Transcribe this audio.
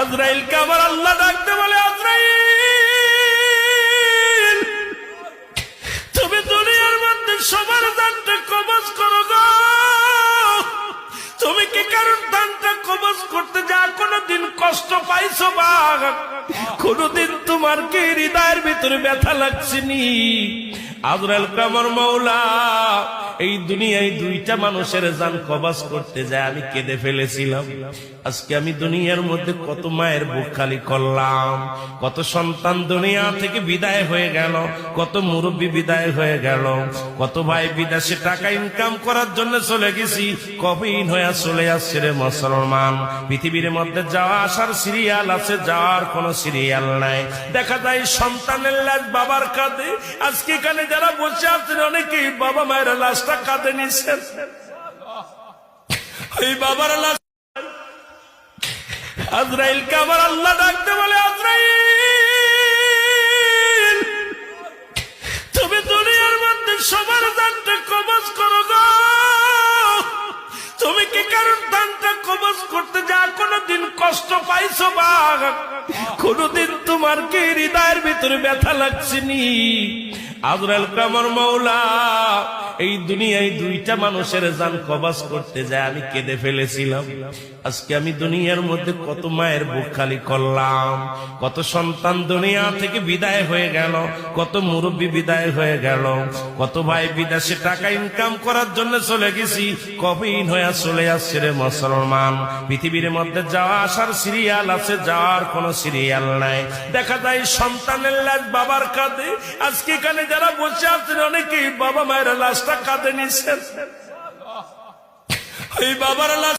আজরাইলকে আবার আল্লাহ ডাকতে বলে, আজরাইল তুমি দুনিয়ার মধ্যে সবার জানটা কবজ করো গো। তুমি কি কারণ দানটা কবজ করতে যা কোনদিন কষ্ট পাইছো বা কোনদিন তোমার কি হৃদয়ের ভিতরে ব্যথা লাগছেনি? আজরাইল আমার মাওলা এই দুনিয়ায় দুইটা মানুষের জান কবজ করতে যায় আমি কেঁদে ফেলেছিলাম। আজকে আমি দুনিয়ার মধ্যে কত মায়ের বুক খালি করলাম, কত সন্তান দুনিয়া থেকে বিদায় হয়ে গেল, কত মুরব্বী বিদায় হয়ে গেল, কত ভাই বিদেশে টাকা ইনকাম করার জন্য চলে গেছি, কবিন হয়ে চলে আসছে রে মুসলমান। পৃথিবীর মধ্যে যাওয়া আসার সিরিয়াল আছে, যাওয়ার কোন সিরিয়াল নাই। দেখা যায় সন্তানের লাশ বাবার কাঁধে। আজকে এখানে যারা বসে আছেন অনেকেই বাবা মায়ের লাশটা কাঁধে নিচ্ছেন। ওই বাবার লাশ আজরাইলকে আবার আল্লাহ ডাকতে বলে, আজরাইল তুমি দুনিয়ার মধ্যে সবার জানটা কবজ করো গো। তুমি কি কারণ দানটা কবজ করতে যা কোনদিন কষ্ট পাইছো বা কোনদিন তোমার কি হৃদয়ের ভিতরে ব্যথা লাগছেনি? আজরাইল আমার মাওলা এই দুনিয়ায় দুইটা মানুষের জান কবজ করতে যায় আমি কেঁদে ফেলেছিলাম। আজকে আমি দুনিয়ার মধ্যে কত মায়ের বুক খালি করলাম, কত সন্তান দুনিয়া থেকে বিদায় হয়ে গেল, কত মুরব্বী বিদায় হয়ে গেল, কত ভাই বিদেশে টাকা ইনকাম করার জন্য চলে গেছি, কবিন হয়ে চলে আসছে রে মুসলমান। পৃথিবীর মধ্যে যাওয়া আসার সিরিয়াল আছে, যাওয়ার কোন সিরিয়াল নাই। দেখা যায় সন্তানের লাশ বাবার কাঁধে। আজকে এখানে যারা বসে আছেন অনেকেই বাবা মায়ের লাশটা কাঁধে নিচ্ছেন। ওই বাবার লাশ